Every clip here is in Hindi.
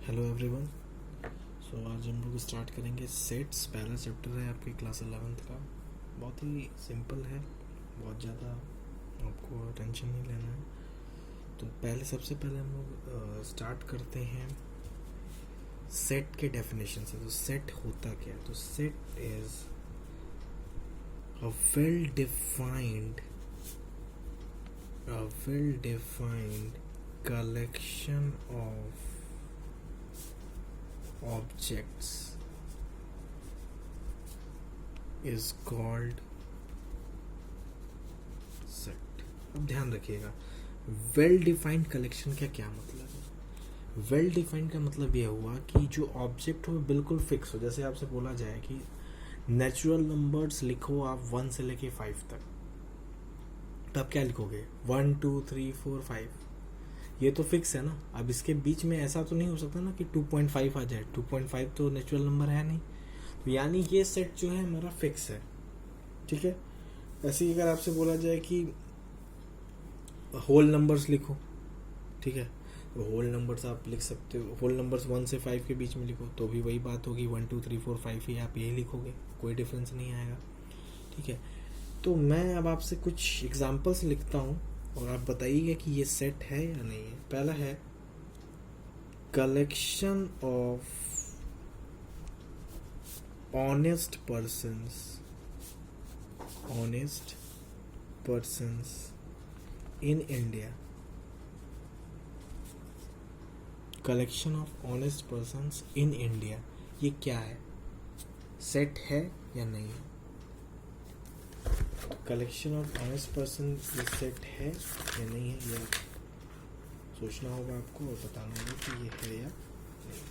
Hello everyone. सो आज हम लोग स्टार्ट करेंगे सेट्स। पहला चैप्टर है आपकी क्लास 11th का। बहुत ही सिंपल है, बहुत ज़्यादा आपको टेंशन नहीं लेना है। तो सबसे पहले हम लोग स्टार्ट करते हैं सेट के डेफिनेशन से। तो सेट होता क्या है? तो set is a well defined collection of objects is called set। अब ध्यान रखिएगा, वेल डिफाइंड कलेक्शन का क्या मतलब है? वेल डिफाइंड का मतलब यह हुआ कि जो ऑब्जेक्ट हो बिल्कुल फिक्स हो। जैसे आपसे बोला जाए कि नेचुरल नंबर्स लिखो आप 1 से लेके 5 तक, तो आप क्या लिखोगे? 1 2 3 4 5। ये तो फिक्स है ना। अब इसके बीच में ऐसा तो नहीं हो सकता ना कि 2.5 आ जाए। 2.5 तो नेचुरल नंबर है नहीं, तो यानी ये सेट जो है हमारा फिक्स है। ठीक है। ऐसे ही अगर आपसे बोला जाए कि होल नंबर्स लिखो, ठीक है, तो होल नंबर्स आप लिख सकते हो। होल नंबर्स 1 से 5 के बीच में लिखो तो भी वही बात होगी, 1 2 3 4 5 ही आप यही लिखोगे, कोई डिफरेंस नहीं आएगा। ठीक है। तो मैं अब आपसे कुछ एग्जाम्पल्स लिखता हूँ और आप बताइएगा कि ये सेट है या नहीं है। पहला है collection of honest persons in India. Collection of honest persons in India, ये क्या है? सेट है या नहीं है? कलेक्शन ऑफ ऑनेस्ट पर्सन ये सेट है या नहीं है, ये सोचना होगा आपको और बताना होगा कि ये है या नहीं।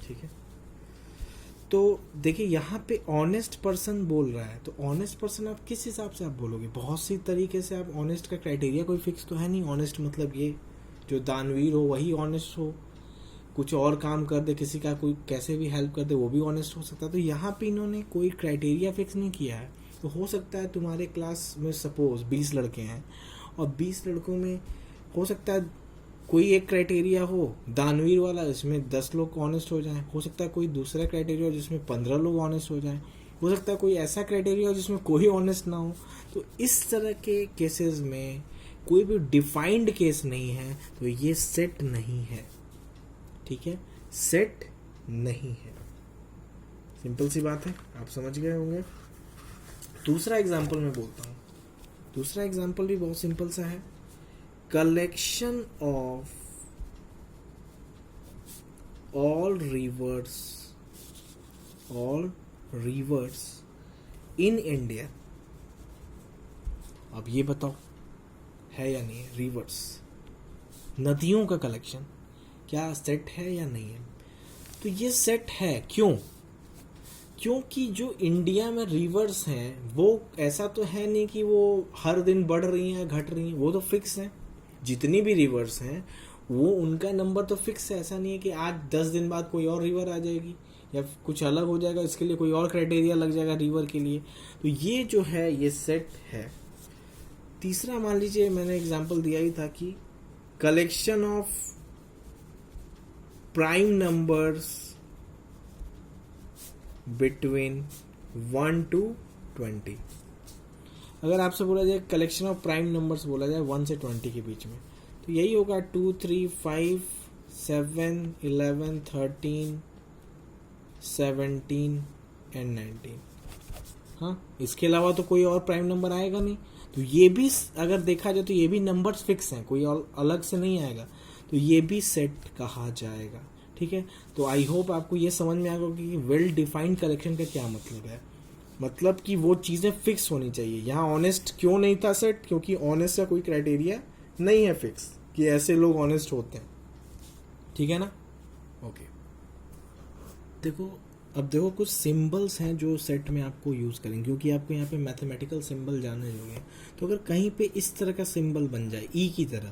ठीक है। तो देखिए यहाँ पे ऑनेस्ट पर्सन बोल रहा है, तो ऑनेस्ट पर्सन आप किस हिसाब से आप बोलोगे? बहुत सी तरीके से आप ऑनेस्ट का क्राइटेरिया कोई फिक्स तो है नहीं। ऑनेस्ट मतलब ये जो दानवीर हो वही ऑनेस्ट हो, कुछ और काम कर दे, किसी का कोई कैसे भी हेल्प कर दे वो भी ऑनेस्ट हो सकता है। तो यहाँ पे इन्होंने कोई क्राइटेरिया फिक्स नहीं किया है। तो हो सकता है तुम्हारे क्लास में सपोज 20 लड़के हैं और 20 लड़कों में हो सकता है कोई एक क्राइटेरिया हो दानवीर वाला, इसमें 10 लोग ऑनेस्ट हो जाएं। हो सकता है कोई दूसरा क्राइटेरिया हो जिसमें 15 लोग ऑनेस्ट हो जाएं। हो सकता है कोई ऐसा क्राइटेरिया हो जिसमें कोई ऑनेस्ट ना हो। तो इस तरह के केसेस में कोई भी डिफाइंड केस नहीं है, तो ये सेट नहीं है। ठीक है, सेट नहीं है। सिंपल सी बात है, आप समझ गए होंगे। दूसरा एग्जाम्पल मैं बोलता हूँ। दूसरा एग्जाम्पल भी बहुत सिंपल सा है। Collection of all reverse in India. अब ये बताओ है या नहीं है? रिवर्स, नदियों का कलेक्शन क्या सेट है या नहीं है? तो ये सेट है। क्यों? क्योंकि जो इंडिया में रिवर्स हैं वो ऐसा तो है नहीं कि वो हर दिन बढ़ रही हैं घट रही हैं, वो तो फिक्स हैं। जितनी भी रिवर्स हैं वो उनका नंबर तो फिक्स है। ऐसा नहीं है कि आज 10 दिन बाद कोई और रिवर आ जाएगी या कुछ अलग हो जाएगा, इसके लिए कोई और क्राइटेरिया लग जाएगा रिवर के लिए। तो ये जो है ये सेट है। तीसरा मान लीजिए मैंने एग्जांपल दिया ही था कि collection of prime numbers between 1 to 20। अगर आपसे बोला जाए कलेक्शन ऑफ प्राइम नंबर्स बोला जाए 1 से 20 के बीच में, तो यही होगा 2 3 5 7 11 13 17 एंड 19। हाँ, इसके अलावा तो कोई और प्राइम नंबर आएगा नहीं। तो ये भी अगर देखा जाए तो ये भी नंबर्स फिक्स हैं, कोई और अलग से नहीं आएगा, तो ये भी सेट कहा जाएगा। ठीक है। तो आई होप आपको ये समझ में आएगा कि वेल डिफाइंड कलेक्शन का क्या मतलब है। मतलब कि वो चीज़ें फिक्स होनी चाहिए। यहाँ ऑनेस्ट क्यों नहीं था सेट? क्योंकि ऑनेस्ट का कोई क्राइटेरिया नहीं है फिक्स कि ऐसे लोग ऑनेस्ट होते हैं। ठीक है ना? ओके। अब देखो कुछ सिंबल्स हैं जो सेट में आपको यूज़ करेंगे, क्योंकि आपको यहाँ पे मैथमेटिकल सिंबल जानने होंगे। तो अगर कहीं पे इस तरह का सिंबल बन जाए ई की तरह,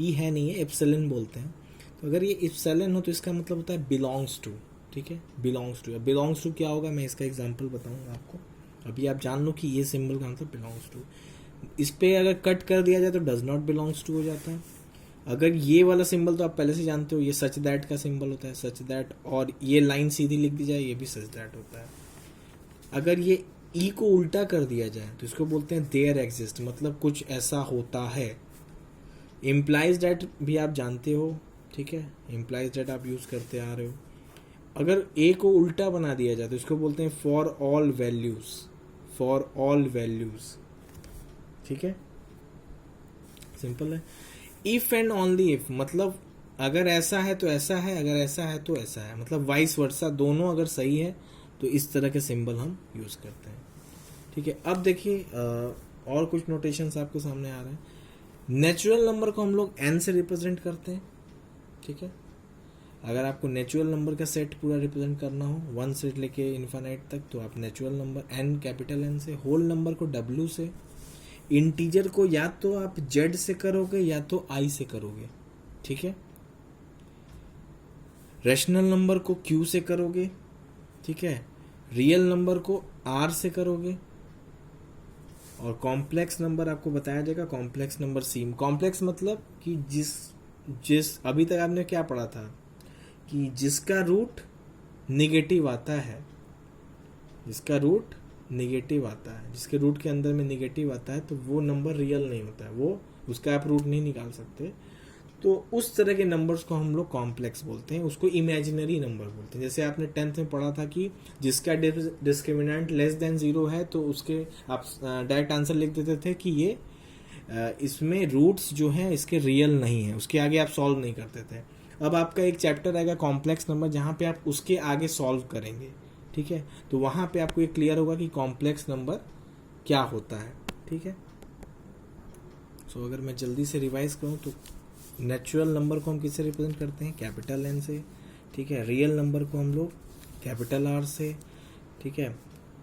ई है नहीं है, एप्सिलॉन बोलते हैं, तो अगर ये एप्सिलॉन हो तो इसका मतलब होता है बिलोंग्स टू। ठीक है, बिलोंग्स टू क्या होगा मैं इसका एग्जांपल बताऊंगा आपको। अभी आप जान लो कि ये सिंबल का मतलब बिलोंग्स टू। इस पे अगर कट कर दिया जाए तो डज नॉट बिलोंग्स टू हो जाता है। अगर ये वाला सिंबल तो आप पहले से जानते हो, ये सच दैट का सिंबल होता है, सच दैट, और ये लाइन सीधी लिख दी जाए ये भी सच दैट होता है। अगर ये ई को उल्टा कर दिया जाए तो इसको बोलते हैं देयर एग्जिस्ट, मतलब कुछ ऐसा होता है। इम्प्लाइज दैट भी आप जानते हो, ठीक है, इम्प्लाइज दैट आप यूज करते आ रहे हो। अगर ए को उल्टा बना दिया जाए तो इसको बोलते हैं for all values, for all values, ठीक है, सिंपल है। इफ एंड ओनली इफ, मतलब अगर ऐसा है तो ऐसा है, अगर ऐसा है तो ऐसा है, मतलब वाइस वर्सा, दोनों अगर सही है तो इस तरह के सिंबल हम यूज करते हैं, ठीक है। अब देखिए और कुछ नोटेशंस आपके सामने आ रहे हैं। नेचुरल नंबर को हम लोग n से रिप्रेजेंट करते हैं, ठीक है। अगर आपको नेचुरल नंबर का सेट पूरा रिप्रेजेंट करना हो 1 से लेके इन्फिनाइट तक, तो आप natural number n capital N से, होल नंबर को W से, इंटीजर को या तो आप Z से करोगे या तो I से करोगे, ठीक है। रैशनल नंबर को Q से करोगे, ठीक है। रियल नंबर को R से करोगे, और कॉम्प्लेक्स नंबर आपको बताया जाएगा कॉम्प्लेक्स नंबर C। कॉम्प्लेक्स मतलब कि जिस अभी तक आपने क्या पढ़ा था कि जिसका रूट निगेटिव आता है, जिसका रूट निगेटिव आता है, जिसके रूट के अंदर में निगेटिव आता है, तो वो नंबर रियल नहीं होता है, वो उसका आप रूट नहीं निकाल सकते। तो उस तरह के नंबर्स को हम लोग कॉम्प्लेक्स बोलते हैं, उसको इमेजिनरी नंबर बोलते हैं। जैसे आपने 10th में पढ़ा था कि जिसका डिस्क्रिमिनेंट लेस देन 0 है तो उसके आप डायरेक्ट आंसर लिख देते थे कि ये इसमें रूट्स जो हैं इसके रियल नहीं है, उसके आगे आप सॉल्व नहीं करते थे। अब आपका एक चैप्टर आएगा कॉम्प्लेक्स नंबर, जहाँ पे आप उसके आगे सॉल्व करेंगे, ठीक है। तो वहाँ पे आपको ये क्लियर होगा कि कॉम्प्लेक्स नंबर क्या होता है, ठीक है। सो अगर मैं जल्दी से रिवाइज करूँ तो नेचुरल नंबर को हम किससे रिप्रेजेंट करते हैं, कैपिटल N से, ठीक है। रियल नंबर को हम लोग कैपिटल R से, ठीक है।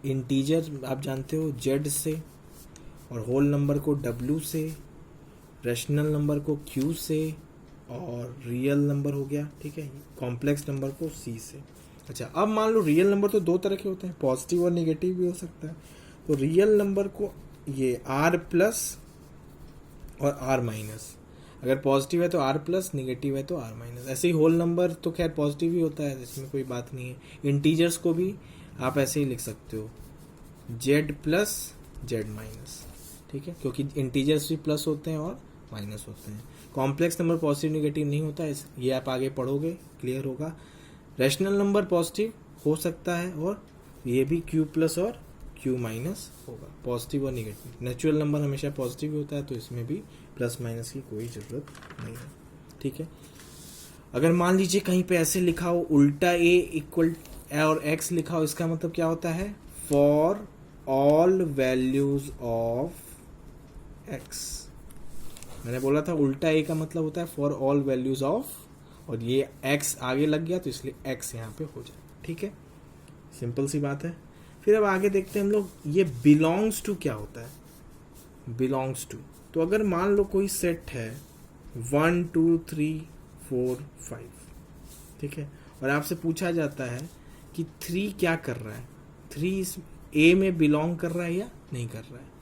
इंटीजर आप जानते हो Z से, और होल नंबर को W से, रैशनल नंबर को Q से, और रियल नंबर हो गया, ठीक है, कॉम्प्लेक्स नंबर को C से। अच्छा, अब मान लो रियल नंबर तो दो तरह के होते हैं, पॉजिटिव और नेगेटिव भी हो सकता है। तो रियल नंबर को ये R प्लस और R माइनस, अगर पॉजिटिव है तो R प्लस, नेगेटिव है तो R माइनस। ऐसे ही होल नंबर तो खैर पॉजिटिव ही होता है, इसमें कोई बात नहीं है। इंटीजर्स को भी आप ऐसे ही लिख सकते हो Z प्लस Z माइनस, ठीक है, क्योंकि इंटीजर्स भी प्लस होते हैं और माइनस होते हैं। कॉम्प्लेक्स नंबर पॉजिटिव नेगेटिव नहीं होता, ये आप आगे पढ़ोगे क्लियर होगा। रैशनल नंबर पॉजिटिव हो सकता है और ये भी Q प्लस और Q माइनस होगा, पॉजिटिव और नेगेटिव। नेचुरल नंबर हमेशा पॉजिटिव ही होता है, तो इसमें भी प्लस माइनस की कोई ज़रूरत नहीं है, ठीक है। अगर मान लीजिए कहीं पे ऐसे लिखा हो उल्टा A इक्वल और X लिखा हो, इसका मतलब क्या होता है, for all values of X। मैंने बोला था उल्टा A का मतलब होता है फॉर ऑल वैल्यूज ऑफ, और ये X आगे लग गया तो इसलिए X यहाँ पे हो जाए, ठीक है, सिंपल सी बात है। फिर अब आगे देखते हैं हम लोग, ये बिलोंग्स टू क्या होता है, बिलोंग्स टू। तो अगर मान लो कोई सेट है 1 2 3 4 5, ठीक है, और आपसे पूछा जाता है कि 3 क्या कर रहा है, 3 इस A में बिलोंग कर रहा है या नहीं कर रहा है।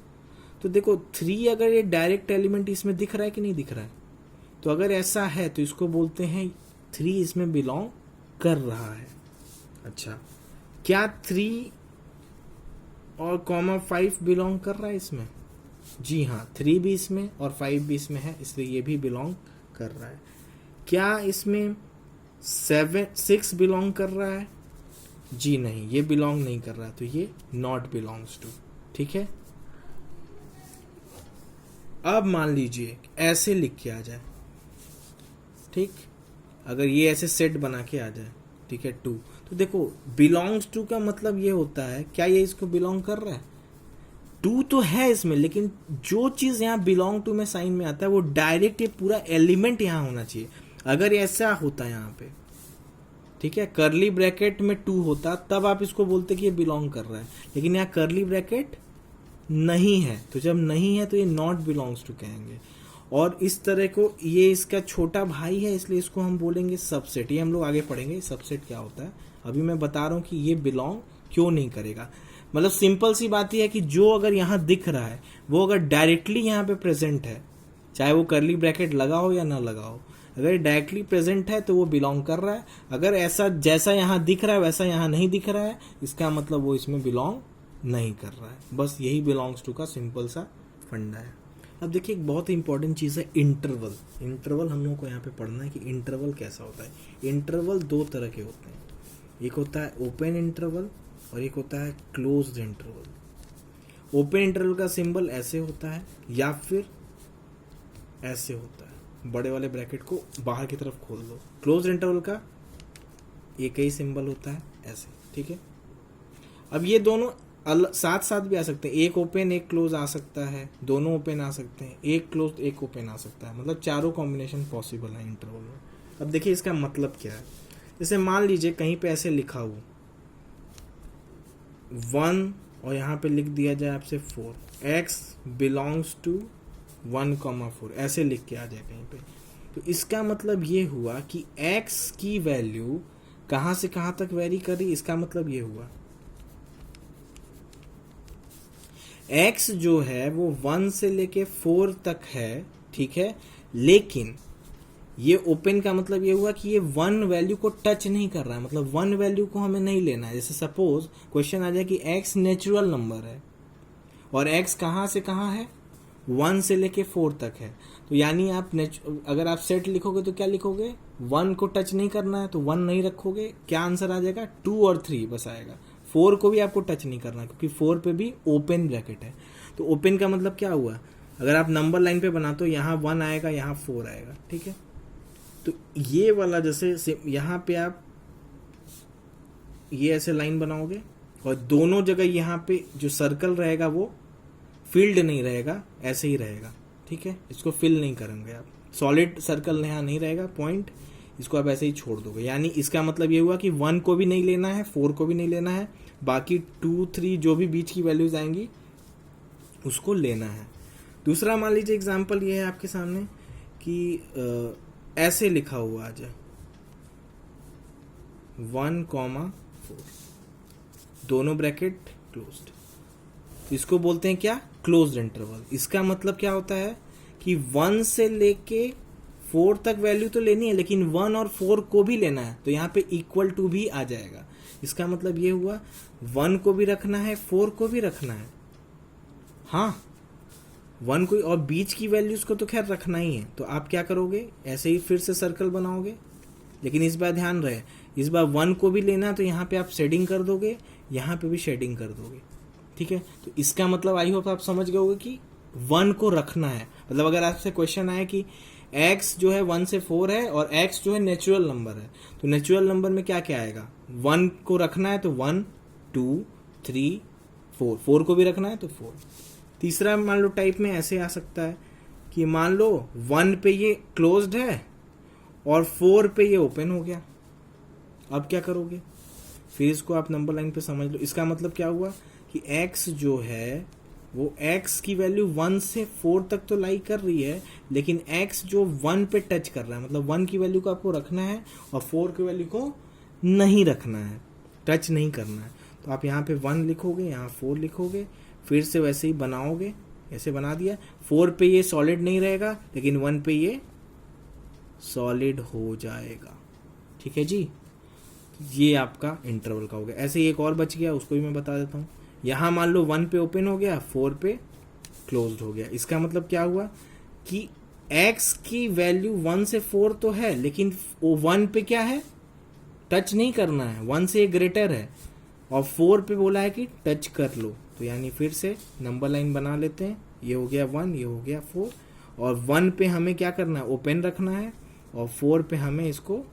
तो देखो 3 अगर ये डायरेक्ट एलिमेंट इसमें दिख रहा है कि नहीं दिख रहा है, तो अगर ऐसा है तो इसको बोलते हैं 3 इसमें बिलोंग कर रहा है। अच्छा, क्या 3 और कॉमा 5 बिलोंग कर रहा है इसमें, जी हाँ, 3 भी इसमें और 5 भी इसमें है, इसलिए ये भी बिलोंग कर रहा है। क्या इसमें 6 बिलोंग कर रहा है, जी नहीं, ये बिलोंग नहीं कर रहा, तो ये नॉट बिलोंग्स टू, ठीक है। अब मान लीजिए ऐसे लिख के आ जाए, ठीक, अगर ये ऐसे सेट बना के आ जाए, ठीक है, 2, तो देखो बिलोंग्स टू का मतलब ये होता है क्या ये इसको बिलोंग कर रहा है, 2 तो है इसमें, लेकिन जो चीज यहाँ बिलोंग टू में साइन में आता है वो डायरेक्ट ये पूरा एलिमेंट यहाँ होना चाहिए। अगर ऐसा होता है यहाँ पे, ठीक है, करली ब्रैकेट में 2 होता तब आप इसको बोलते कि ये बिलोंग कर रहा है, लेकिन यहाँ करली ब्रैकेट नहीं है, तो जब नहीं है तो ये नॉट बिलोंग्स टू कहेंगे। और इस तरह को ये इसका छोटा भाई है, इसलिए इसको हम बोलेंगे सबसेट। ये हम लोग आगे पढ़ेंगे सबसेट क्या होता है, अभी मैं बता रहा हूँ कि ये बिलोंग क्यों नहीं करेगा। मतलब सिंपल सी बात ही है कि जो अगर यहाँ दिख रहा है वो अगर डायरेक्टली यहाँ पे प्रेजेंट है चाहे वो करली ब्रैकेट लगा हो या ना लगा हो। अगर डायरेक्टली प्रेजेंट है तो वो बिलोंग कर रहा है, अगर ऐसा जैसा यहाँ दिख रहा है वैसा यहाँ नहीं दिख रहा है, इसका मतलब वो इसमें बिलोंग नहीं कर रहा है। बस यही बिलोंग्स टू का सिंपल सा फंडा है। अब देखिए एक बहुत ही इंपॉर्टेंट चीज़ है इंटरवल। इंटरवल हम लोग को यहाँ पे पढ़ना है कि इंटरवल कैसा होता है। इंटरवल दो तरह के होते हैं, एक होता है ओपन इंटरवल और एक होता है क्लोज्ड इंटरवल। ओपन इंटरवल का सिंबल ऐसे होता है या फिर ऐसे होता है, बड़े वाले ब्रैकेट को बाहर की तरफ खोल दो। क्लोज्ड इंटरवल का एक ही सिंबल होता है ऐसे, ठीक है। अब ये दोनों साथ साथ भी आ सकते हैं, एक ओपन एक क्लोज आ सकता है, दोनों ओपन आ सकते हैं, एक क्लोज एक ओपन आ सकता है, मतलब चारों कॉम्बिनेशन पॉसिबल है इंटरवल में। अब देखिए इसका मतलब क्या है। जैसे मान लीजिए कहीं पे ऐसे लिखा हो 1 और यहाँ पे लिख दिया जाए आपसे 4, x बिलोंग्स टू 1,4, ऐसे लिख के आ जाए कहीं पे, तो इसका मतलब ये हुआ कि x की वैल्यू कहाँ से कहाँ तक वेरी कर रही। इसका मतलब ये हुआ x जो है वो 1 से लेके 4 तक है, ठीक है, लेकिन ये ओपन का मतलब ये हुआ कि ये 1 वैल्यू को टच नहीं कर रहा है, मतलब 1 वैल्यू को हमें नहीं लेना है। जैसे सपोज क्वेश्चन आ जाए कि x नेचुरल नंबर है और x कहाँ से कहाँ है, 1 से लेके 4 तक है, तो यानी आप अगर आप सेट लिखोगे तो क्या लिखोगे, 1 को टच नहीं करना है तो 1 नहीं रखोगे, क्या आंसर आ जाएगा 2 और 3 बस आएगा। 4 को भी आपको टच नहीं करना क्योंकि 4 पे भी ओपन ब्रैकेट है। तो ओपन का मतलब क्या हुआ, अगर आप नंबर लाइन पे बनाते हो यहाँ 1 आएगा यहाँ 4 आएगा, ठीक है। तो ये वाला जैसे यहाँ पे आप ये ऐसे लाइन बनाओगे और दोनों जगह यहाँ पे जो सर्कल रहेगा वो फील्ड नहीं रहेगा, ऐसे ही रहेगा, ठीक है। इसको फिल नहीं करेंगे आप, सॉलिड सर्कल यहाँ नहीं रहेगा पॉइंट, इसको आप ऐसे ही छोड़ दोगे। यानी इसका मतलब ये हुआ कि 1 को भी नहीं लेना है, 4 को भी नहीं लेना है, बाकी 2 3 जो भी बीच की वैल्यूज आएंगी उसको लेना है। दूसरा मान लीजिए एग्जांपल ये है आपके सामने कि ऐसे लिखा हुआ आ जाए 1,4, दोनों ब्रैकेट क्लोज्ड, इसको बोलते हैं क्या, क्लोज्ड इंटरवल। इसका मतलब क्या होता है कि 1 से लेके 4 तक वैल्यू तो लेनी है लेकिन 1 और 4 को भी लेना है, तो यहाँ पे इक्वल टू भी आ जाएगा। इसका मतलब ये हुआ 1 को भी रखना है 4 को भी रखना है, हाँ 1 को, और बीच की वैल्यूज को तो खैर रखना ही है। तो आप क्या करोगे, ऐसे ही फिर से सर्कल बनाओगे, लेकिन इस बार ध्यान रहे इस बार 1 को भी लेना है तो यहाँ पे आप शेडिंग कर दोगे, यहाँ पे भी शेडिंग कर दोगे, ठीक है। तो इसका मतलब आई होप आप समझ गए होगे कि 1 को रखना है। मतलब अगर आपसे क्वेश्चन आए कि x जो है 1 से 4 है और x जो है नेचुरल नंबर है, तो नेचुरल नंबर में क्या क्या आएगा, 1 को रखना है तो 1 2 3 4, 4 को भी रखना है तो 4। तीसरा मान लो टाइप में ऐसे आ सकता है कि मान लो 1 पे ये क्लोज्ड है और 4 पे ये ओपन हो गया, अब क्या करोगे, फिर इसको आप नंबर लाइन पे समझ लो। इसका मतलब क्या हुआ कि x जो है वो x की वैल्यू 1 से 4 तक तो लाई कर रही है, लेकिन x जो 1 पे टच कर रहा है, मतलब 1 की वैल्यू को आपको रखना है और 4 की वैल्यू को नहीं रखना है, टच नहीं करना है। तो आप यहाँ पे 1 लिखोगे, यहाँ 4 लिखोगे, फिर से वैसे ही बनाओगे, ऐसे बना दिया। 4 पे ये सॉलिड नहीं रहेगा लेकिन 1 पे ये सॉलिड हो जाएगा, ठीक है जी। ये आपका इंटरवल का हो गया। ऐसे ही एक और बच गया, उसको भी मैं बता देता हूँ। यहाँ मान लो 1 पे ओपन हो गया, 4 पे क्लोज्ड हो गया। इसका मतलब क्या हुआ कि x की वैल्यू 1 से 4 तो है लेकिन 1 पे क्या है, टच नहीं करना है, 1 से ग्रेटर है, और 4 पे बोला है कि टच कर लो। तो यानी फिर से नंबर लाइन बना लेते हैं, ये हो गया 1, ये हो गया 4, और 1 पे हमें क्या करना है, ओपन रखना है, और 4 पे हमें इसको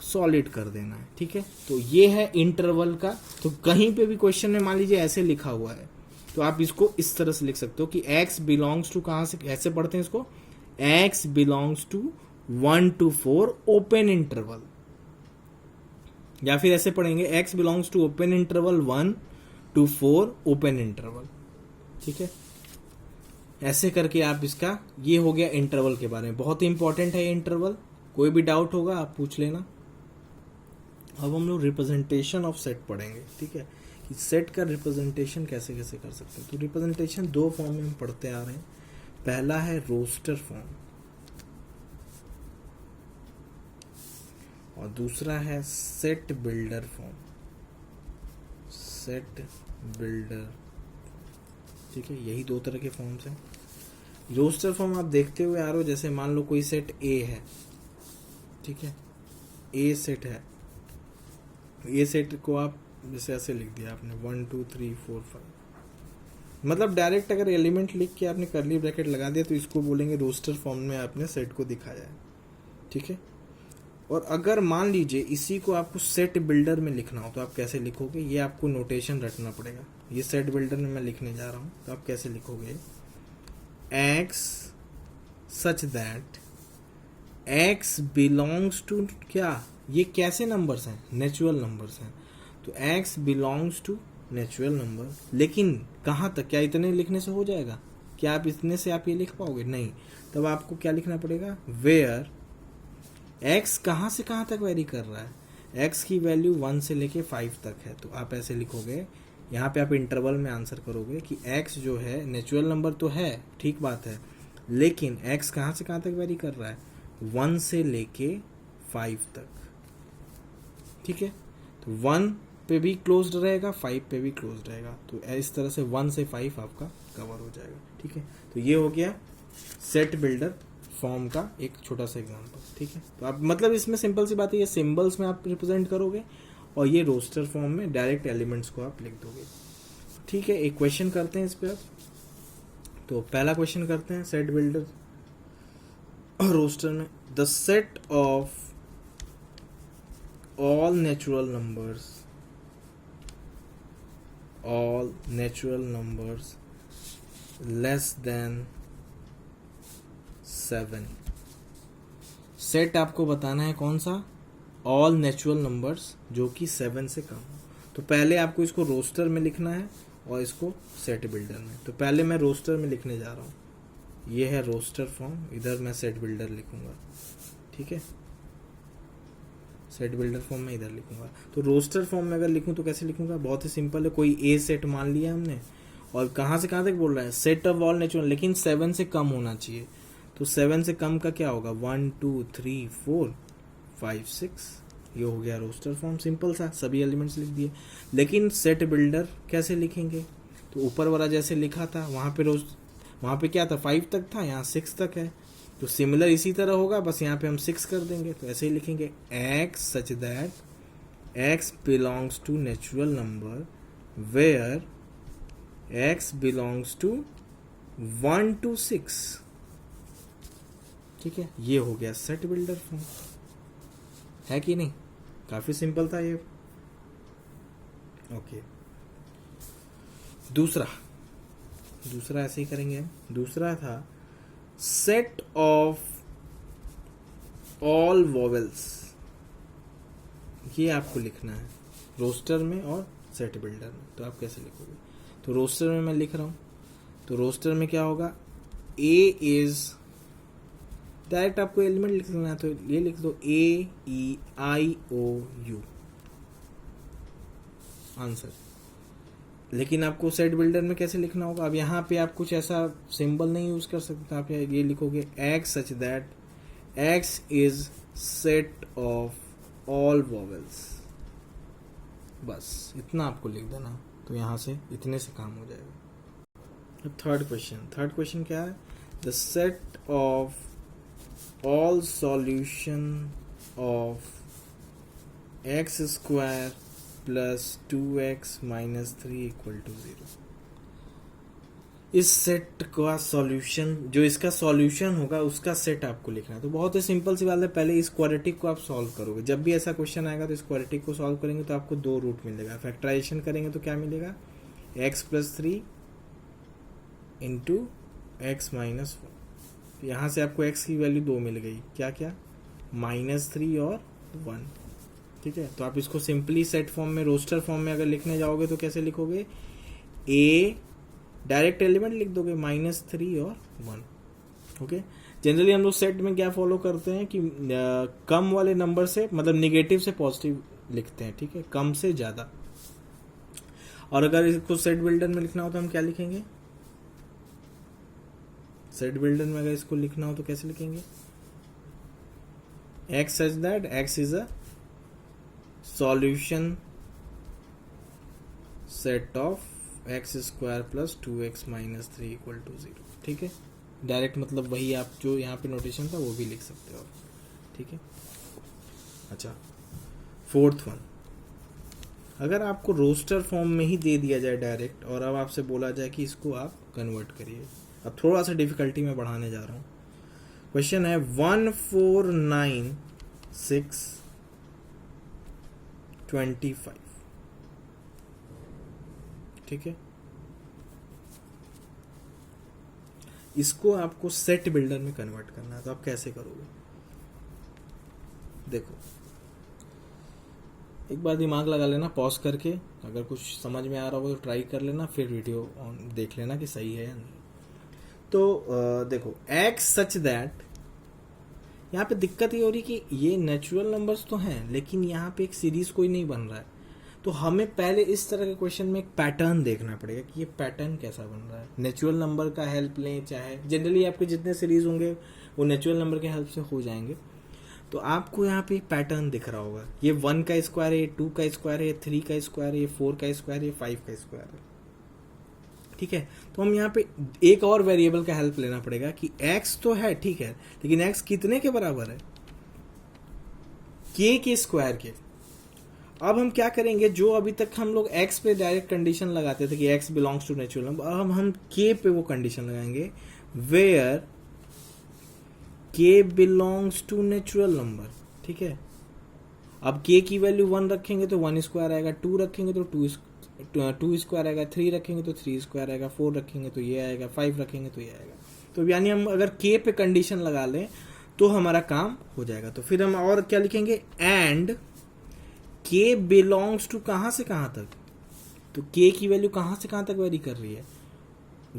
सॉलिड कर देना है, ठीक है। तो ये है इंटरवल का। तो कहीं पे भी क्वेश्चन में मान लीजिए ऐसे लिखा हुआ है तो आप इसको इस तरह से लिख सकते हो कि x बिलोंग्स टू, कहां से ऐसे पढ़ते हैं इसको, x belongs to 1 to 4 open interval, या फिर ऐसे पढ़ेंगे x belongs to open interval 1 to 4 open interval, ठीक है। ऐसे करके आप इसका, ये हो गया इंटरवल के बारे में, बहुत ही इंपॉर्टेंट है ये इंटरवल। कोई भी डाउट होगा आप पूछ लेना। अब हम लोग रिप्रेजेंटेशन ऑफ सेट पढ़ेंगे, ठीक है, कि सेट का रिप्रेजेंटेशन कैसे कैसे कर सकते हैं। तो रिप्रेजेंटेशन 2 फॉर्म में हम पढ़ते आ रहे हैं। पहला है रोस्टर फॉर्म और दूसरा है set builder form. Set builder, ठीक है, यही दो तरह के फॉर्म्स हैं। रोस्टर फॉर्म आप देखते हुए आ रहे हो, जैसे मान लो कोई सेट ए है, ठीक है, ए सेट है, ए सेट को आप जैसे ऐसे लिख दिया आपने 1 2 3 4 5, मतलब डायरेक्ट अगर एलिमेंट लिख के आपने कर्ली ब्रैकेट लगा दिया तो इसको बोलेंगे रोस्टर फॉर्म में आपने सेट को दिखाया है, ठीक है। और अगर मान लीजिए इसी को आपको सेट बिल्डर में लिखना हो तो आप कैसे लिखोगे, ये आपको नोटेशन रटना पड़ेगा। ये सेट बिल्डर में मैं लिखने जा रहा हूं तो आप कैसे लिखोगे, x such that x belongs to, क्या ये कैसे नंबर्स हैं, नेचुरल नंबर्स हैं, तो x belongs to natural number. लेकिन कहाँ तक, क्या इतने लिखने से हो जाएगा, क्या आप इतने से आप ये लिख पाओगे, नहीं। तब आपको क्या लिखना पड़ेगा, वेयर एक्स कहाँ से कहाँ तक वेरी कर रहा है, एक्स की वैल्यू 1 से लेके 5 तक है, तो आप ऐसे लिखोगे, यहाँ पे आप इंटरवल में आंसर करोगे कि एक्स जो है नेचुरल नंबर तो है, ठीक बात है, लेकिन एक्स कहाँ से कहाँ तक वेरी कर रहा है, 1 से लेके 5 तक, ठीक है। तो 1 पे भी क्लोज्ड रहेगा, 5 पे भी क्लोज्ड रहेगा, तो इस तरह से 1 से 5 आपका कवर हो जाएगा, ठीक है। तो ये हो गया सेट बिल्डर फॉर्म का एक छोटा सा एग्जांपल, ठीक है। तो आप मतलब इसमें सिंपल सी बात है, ये सिंबल्स में आप रिप्रेजेंट करोगे और ये रोस्टर फॉर्म में डायरेक्ट एलिमेंट्स को आप लिख दोगे, ठीक है। एक क्वेश्चन करते हैं इस पे आप, तो पहला क्वेश्चन करते हैं सेट बिल्डर रोस्टर में, the set of all natural numbers less than 7, set आपको बताना है कौन सा, ऑल नेचुरल नंबर्स जो कि 7 से कम हो। तो पहले आपको इसको रोस्टर में लिखना है और इसको सेट बिल्डर में। तो पहले मैं रोस्टर में लिखने जा रहा हूँ, ये है रोस्टर फॉर्म, इधर मैं सेट बिल्डर लिखूंगा, ठीक है, सेट बिल्डर फॉर्म में इधर लिखूंगा। तो रोस्टर फॉर्म में अगर लिखूं तो कैसे लिखूंगा, बहुत ही सिंपल है, कोई ए सेट मान लिया हमने और कहाँ से कहाँ तक बोल रहा है, सेट ऑफ ऑल नेचुरल, लेकिन 7 से कम होना चाहिए। तो 7 से कम का क्या होगा, 1 2 3 4 5 6, ये हो गया रोस्टर फॉर्म, सिंपल सा, सभी एलिमेंट्स लिख दिए। लेकिन सेट बिल्डर कैसे लिखेंगे, तो ऊपर वाला जैसे लिखा था वहाँ पे क्या था, 5 तक था, यहाँ 6 तक है, तो सिमिलर इसी तरह होगा, बस यहाँ पे हम 6 कर देंगे। तो ऐसे ही लिखेंगे, x such that x belongs to natural number where x belongs to 1 to 6, ठीक है। ये हो गया सेट बिल्डर फॉर्म, है कि नहीं, काफी सिंपल था ये। ओके, दूसरा ऐसे ही करेंगे हम। दूसरा था सेट ऑफ ऑल वॉवेल्स, ये आपको लिखना है रोस्टर में और सेट बिल्डर में। तो आप कैसे लिखोगे, तो रोस्टर में मैं लिख रहा हूं, तो रोस्टर में क्या होगा, ए इज, डायरेक्ट आपको एलिमेंट लिखना है तो ये लिख दो AEIOU आंसर। लेकिन आपको सेट बिल्डर में कैसे लिखना होगा, अब यहाँ पे आप कुछ ऐसा सिंबल नहीं यूज कर सकते, आप ये लिखोगे x such that x is set of all vowels, बस इतना आपको लिख देना, तो यहाँ से इतने से काम हो जाएगा। थर्ड क्वेश्चन क्या है, the set of all solution of x square plus 2x minus 3 equal to 0। इस सेट का सॉल्यूशन, जो इसका सॉल्यूशन होगा उसका सेट आपको लिखना है। तो बहुत ही सिंपल सी बात है, पहले इस क्वाड्रेटिक को आप सॉल्व करोगे। जब भी ऐसा क्वेश्चन आएगा तो इस क्वाड्रेटिक को सॉल्व करेंगे तो आपको 2 रूट मिलेगा। फैक्टराइजेशन करेंगे तो क्या मिलेगा, x plus 3 into x minus 4। यहाँ से आपको x की वैल्यू 2 मिल गई, क्या क्या, -3 और 1, ठीक है। तो आप इसको सिंपली सेट फॉर्म में, रोस्टर फॉर्म में अगर लिखने जाओगे तो कैसे लिखोगे, a डायरेक्ट एलिमेंट लिख दोगे -3 और 1, ओके। जनरली हम लोग सेट में क्या फॉलो करते हैं कि कम वाले नंबर से, मतलब निगेटिव से पॉजिटिव लिखते हैं, ठीक है, कम से ज्यादा। और अगर इसको सेट बिल्डर में लिखना हो तो हम क्या लिखेंगे, सेट बिल्डर में अगर इसको लिखना हो तो कैसे लिखेंगे? x such that x is a solution set of x square plus 2x minus 3 equal to 0. ठीक है, डायरेक्ट मतलब वही आप जो यहाँ पे नोटेशन था वो भी लिख सकते हो, ठीक है। अच्छा, फोर्थ वन, अगर आपको रोस्टर फॉर्म में ही दे दिया जाए डायरेक्ट और अब आपसे बोला जाए कि इसको आप कन्वर्ट करिए, अब थोड़ा सा डिफिकल्टी में बढ़ाने जा रहा हूँ। क्वेश्चन है 149,625, ठीक है। इसको आपको सेट बिल्डर में कन्वर्ट करना है, तो आप कैसे करोगे? देखो, एक बार दिमाग लगा लेना पॉज करके, अगर कुछ समझ में आ रहा हो तो ट्राई कर लेना, फिर वीडियो ऑन देख लेना कि सही है या नहीं। तो देखो, एक्स सच दैट, यहाँ पे दिक्कत ये हो रही कि ये नेचुरल नंबर्स तो हैं लेकिन यहाँ पे एक सीरीज कोई नहीं बन रहा है, तो हमें पहले इस तरह के क्वेश्चन में एक पैटर्न देखना पड़ेगा कि ये पैटर्न कैसा बन रहा है। नेचुरल नंबर का हेल्प लें, चाहे जनरली आपके जितने सीरीज होंगे वो नेचुरल नंबर के हेल्प से हो जाएंगे। तो आपको यहाँ पे एक पैटर्न दिख रहा होगा, ये 1 का स्क्वायर है, ये 2 का स्क्वायर है, ये 3 का स्क्वायर है, ये 4 का स्क्वायर है, ये 5 का स्क्वायर है, ठीक है। तो हम यहाँ पे एक और वेरिएबल का हेल्प लेना पड़ेगा कि x तो है, ठीक है, लेकिन x कितने के बराबर है? k के स्क्वायर के। अब हम क्या करेंगे, जो अभी तक हम लोग x पे डायरेक्ट कंडीशन लगाते थे कि x belongs to natural number, अब हम k पे वो कंडीशन लगाएंगे where k belongs to natural number, ठीक है। अब k की वैल्यू 1 रखेंगे तो 1 स्क्वायर आएगा, 2 रखेंगे तो 2 स्क्वायर आएगा, 3 रखेंगे तो 3 स्क्वायर आएगा, 4 रखेंगे तो ये आएगा, 5 रखेंगे तो ये आएगा। तो यानी हम अगर k पे कंडीशन लगा लें तो हमारा काम हो जाएगा। तो फिर हम और क्या लिखेंगे, एंड k बिलोंग्स टू कहां से कहां तक, तो k की वैल्यू कहां से कहां तक वेरी कर रही है,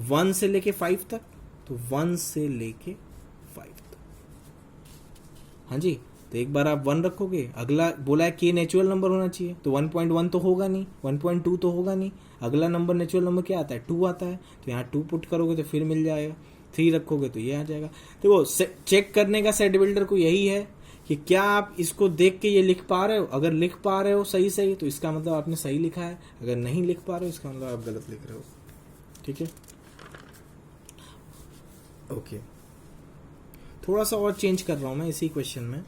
1 से लेके 5 तक, तो 1 से लेके 5 तक। हाँ जी, तो एक बार आप 1 रखोगे, अगला बोला है k नेचुरल नंबर होना चाहिए, तो 1.1 तो होगा नहीं, 1.2 तो होगा नहीं, अगला नंबर नेचुरल नंबर क्या आता है, 2 आता है, तो यहाँ 2 पुट करोगे तो फिर मिल जाएगा, 3 रखोगे तो ये आ जाएगा। तो चेक करने का सेट बिल्डर को यही है कि क्या आप इसको देख के ये लिख पा रहे हो, अगर लिख पा रहे हो सही सही तो इसका मतलब आपने सही लिखा है, अगर नहीं लिख पा रहे हो इसका मतलब आप गलत लिख रहे हो, ठीक है। ओके, थोड़ा सा और चेंज कर रहा हूं मैं इसी क्वेश्चन में।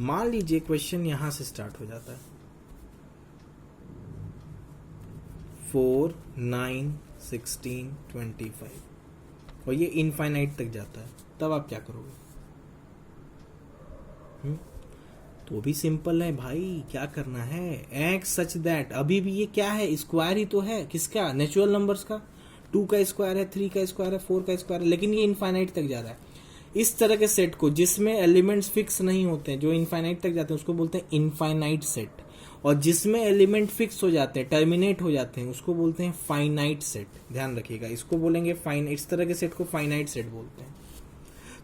मान लीजिए क्वेश्चन यहां से स्टार्ट हो जाता है 4, 9, 16, 25 और ये इनफाइनाइट तक जाता है, तब आप क्या करोगे? तो भी सिंपल है भाई, क्या करना है, एक्स सच दैट, अभी भी ये क्या है, स्क्वायर ही तो है, किसका, नेचुरल नंबर्स का। 2 का स्क्वायर है, 3 का स्क्वायर है, 4 का स्क्वायर है, लेकिन ये इनफाइनाइट तक जा रहा है। इस तरह के सेट को जिसमें एलिमेंट्स फिक्स नहीं होते हैं, जो इनफाइनाइट तक जाते हैं, उसको बोलते हैं इनफाइनाइट सेट, और जिसमें एलिमेंट फिक्स हो जाते हैं, टर्मिनेट हो जाते हैं, उसको बोलते हैं फाइनाइट सेट। ध्यान रखिएगा, इसको बोलेंगे इस तरह के सेट को फाइनाइट सेट बोलते हैं।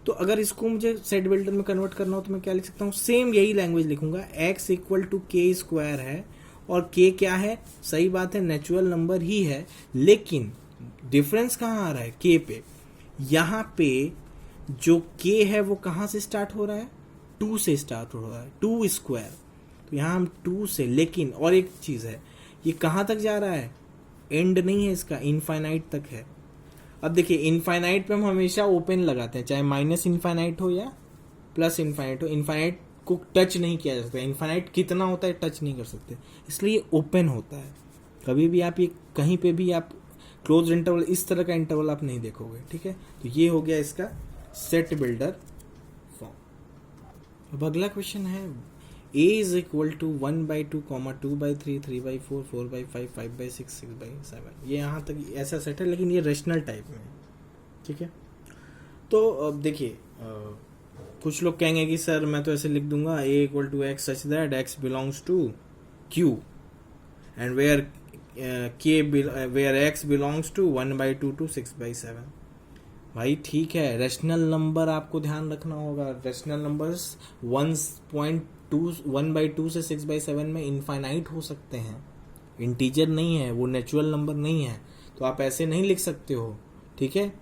तो अगर इसको मुझे सेट बिल्डर में कन्वर्ट करना हो तो मैं क्या लिख सकता हूँ, सेम यही लैंग्वेज लिखूंगा, x equal to k square है, और k क्या है, सही बात है, नेचुरल नंबर ही है, लेकिन डिफरेंस कहाँ आ रहा है, k पे। यहाँ पे जो k है वो कहाँ से स्टार्ट हो रहा है, 2 से स्टार्ट हो रहा है, 2 स्क्वायर, तो यहाँ हम 2 से, लेकिन और एक चीज है, ये कहाँ तक जा रहा है, एंड नहीं है इसका, इनफाइनाइट तक है। अब देखिए, इनफाइनाइट पे हम हमेशा ओपन लगाते हैं, चाहे माइनस इनफाइनाइट हो या प्लस इनफाइनाइट हो, इनफाइनाइट को टच नहीं किया जा सकता, इनफाइनाइट कितना होता है टच नहीं कर सकते, इसलिए ओपन होता है। कभी भी आप ये कहीं पे भी आप क्लोज इंटरवल, इस तरह का इंटरवल आप नहीं देखोगे, ठीक है। तो ये हो गया इसका सेट बिल्डर फॉर्म। अब अगला क्वेश्चन है, a इज इक्वल टू 1/2, 2/3, 3/4, 4/5, 5/6, 6/7। ये यहाँ तक ऐसा सेट है, लेकिन ये रेशनल टाइप में है, ठीक है। तो अब देखिए, कुछ लोग कहेंगे कि सर मैं तो ऐसे लिख दूंगा, a equal to x such that x belongs to q and where x belongs to 1/2 to 6/7। भाई ठीक है, रेशनल नंबर आपको ध्यान रखना होगा, रेशनल नंबर्स 1/2 से 6/7 में इनफाइनाइट हो सकते हैं, इंटीजर नहीं है वो, नेचुरल नंबर नहीं है, तो आप ऐसे नहीं लिख सकते हो, ठीक है।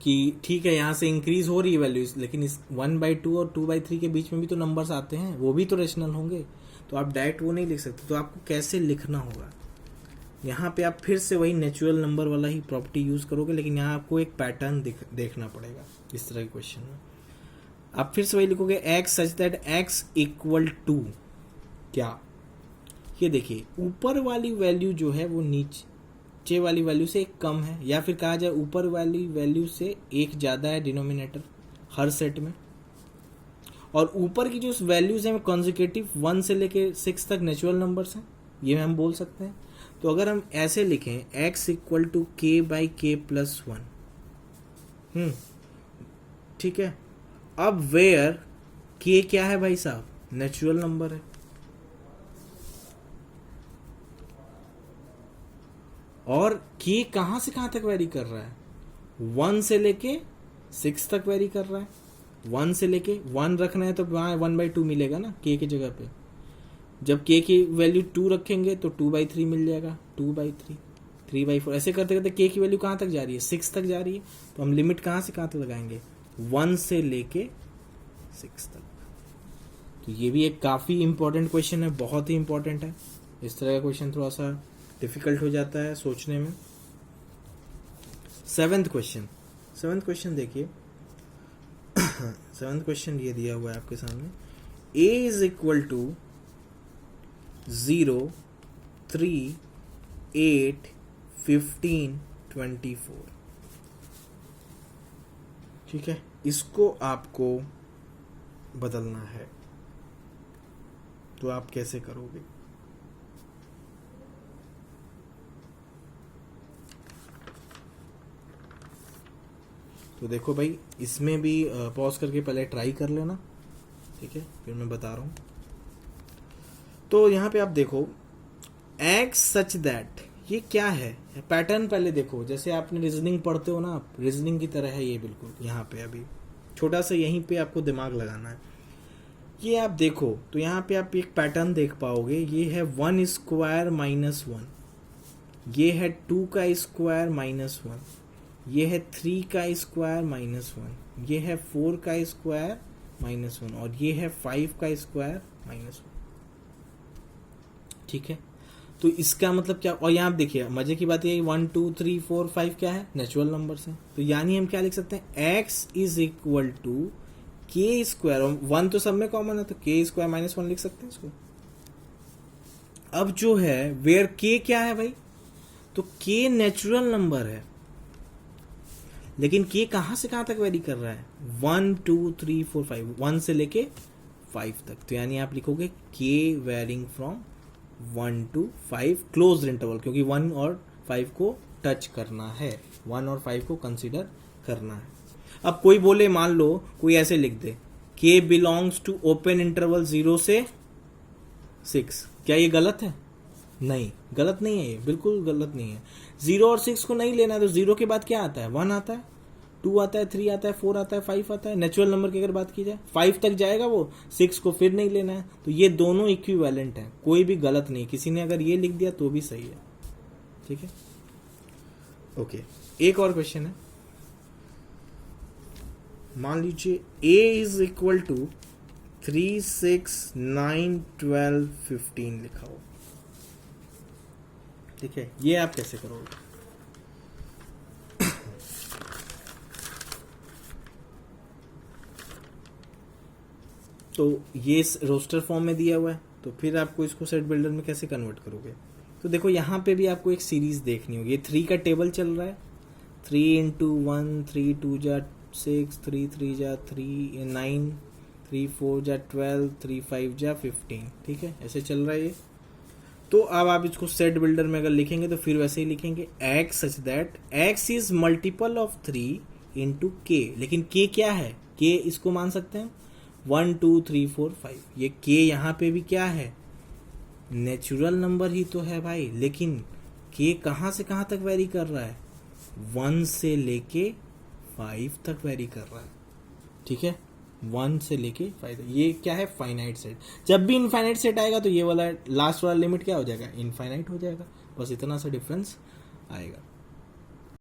कि ठीक है यहाँ से इंक्रीज हो रही है वैल्यूज, लेकिन इस 1/2 और 2/3 के बीच में भी तो नंबर्स आते हैं, वो भी तो रेशनल होंगे, तो आप डायरेक्ट वो नहीं लिख सकते। तो आपको कैसे लिखना होगा, यहाँ पे आप फिर से वही नेचुरल नंबर वाला ही प्रॉपर्टी यूज करोगे, लेकिन यहाँ आपको एक पैटर्न देखना पड़ेगा इस तरह के क्वेश्चन में। आप फिर से वही लिखोगे x such that x equal to क्या, ये देखिए ऊपर वाली वैल्यू जो है वो नीचे वाली वैल्यू से एक कम है, या फिर कहा जाए ऊपर वाली वैल्यू से एक ज़्यादा है डिनोमिनेटर हर सेट में, और ऊपर की जो वैल्यूज हैं कॉन्जिक्यूटिव 1 से लेके 6 तक नेचुरल नंबर्स हैं, ये हम बोल सकते हैं। तो अगर हम ऐसे लिखें x equal to k by k plus 1, ठीक है। अब वेयर k क्या है भाई साहब, नेचुरल नंबर है, और k कहां से कहां तक वेरी कर रहा है, 1 से लेके 6 तक वेरी कर रहा है। 1 से लेके 1 रखना है तो वहां 1/2 मिलेगा ना k की जगह पे, जब k की वैल्यू 2 रखेंगे तो 2/3 मिल जाएगा, 2/3, 3/4, ऐसे करते करते k की वैल्यू कहां तक जा रही है, 6 तक जा रही है। तो हम लिमिट कहां से कहां तक लगाएंगे, 1 से लेके 6 तक। तो ये भी एक काफी इंपॉर्टेंट क्वेश्चन है, बहुत ही इंपॉर्टेंट है। इस तरह का क्वेश्चन थोड़ा सा डिफिकल्ट हो जाता है सोचने में। 7th क्वेश्चन देखिए। 7th क्वेश्चन ये दिया हुआ है आपके सामने, a इज इक्वल टू 0, 3, 8, 15, 24, ठीक है। इसको आपको बदलना है, तो आप कैसे करोगे, तो देखो भाई इसमें भी पॉज करके पहले ट्राई कर लेना, ठीक है, फिर मैं बता रहा हूं। तो यहाँ पे आप देखो x सच दैट, ये क्या है, पैटर्न पहले देखो, जैसे आपने रीजनिंग पढ़ते हो ना, आप रीजनिंग की तरह है ये बिल्कुल। यहाँ पे अभी छोटा सा यहीं पे आपको दिमाग लगाना है। ये आप देखो तो यहाँ पे आप एक पैटर्न देख पाओगे, ये है 1 स्क्वायर माइनस 1, ये है 2 का स्क्वायर माइनस 1, ये है 3 का स्क्वायर माइनस 1, ये है 4 का स्क्वायर माइनस 1, और ये है 5 का स्क्वायर माइनस 1, ठीक है। तो इसका मतलब क्या, और यहाँ आप देखिए मजे की बात ये 1 2 3 4 5 क्या है, नेचुरल नंबर्स हैं। तो यानी हम क्या लिख सकते हैं, x इज इक्वल टू के स्क्वायर, 1 तो सब में कॉमन है तो के स्क्वायर माइनस 1 लिख सकते हैं इसको। अब जो है वेयर के क्या है भाई, तो के नेचुरल नंबर है, लेकिन के कहां से कहां तक वेरी कर रहा है, 1 2 3 4 5, 1 से लेके 5 तक। तो यानी आप लिखोगे k varying from 1 to 5 close interval, क्योंकि 1 और 5 को टच करना है, 1 और 5 को कंसीडर करना है। अब कोई बोले, मान लो कोई ऐसे लिख दे k belongs to open interval 0 से 6, क्या ये गलत है, नहीं गलत नहीं है, ये बिल्कुल गलत नहीं है। 0 और 6 को नहीं लेना है, तो 0 के बाद क्या आता है, 1 आता है, 2 आता है, 3 आता है, 4 आता है, 5 आता है। नेचुरल नंबर की अगर बात की जाए 5 तक जाएगा वो, 6 को फिर नहीं लेना है। तो ये दोनों इक्विवेलेंट है, कोई भी गलत नहीं। किसी ने अगर ये लिख दिया तो भी सही है, ठीक है। ओके, एक और क्वेश्चन है। मान लीजिए a इज इक्वल टू 3 6 9 12 15 लिखा हो, ठीक है। ये आप कैसे करोगे, तो ये रोस्टर फॉर्म में दिया हुआ है, तो फिर आपको इसको सेट बिल्डर में कैसे कन्वर्ट करोगे। तो देखो यहाँ पे भी आपको एक सीरीज देखनी होगी। ये 3 का टेबल चल रहा है, 3 × 1, 3 2 जा 6, 3 3 जा 3 9, 3 4 जा 12, 3 5 जा 15, ठीक है, ऐसे चल रहा है ये। तो अब आप इसको सेट बिल्डर में अगर लिखेंगे तो फिर वैसे ही लिखेंगे, x such that x is multiple of 3 into k, लेकिन k क्या है, k इसको मान सकते हैं 1 2 3 4 5, ये k यहाँ पे भी क्या है, नेचुरल नंबर ही तो है भाई, लेकिन k कहाँ से कहाँ तक वेरी कर रहा है, 1 से लेके 5 तक वेरी कर रहा है, ठीक है, 1 से लेके 5। ये क्या है, फाइनाइट सेट। जब भी इनफाइनाइट सेट आएगा तो ये वाला लास्ट वाला लिमिट क्या हो जाएगा, इनफाइनाइट हो जाएगा। बस इतना सा डिफरेंस आएगा।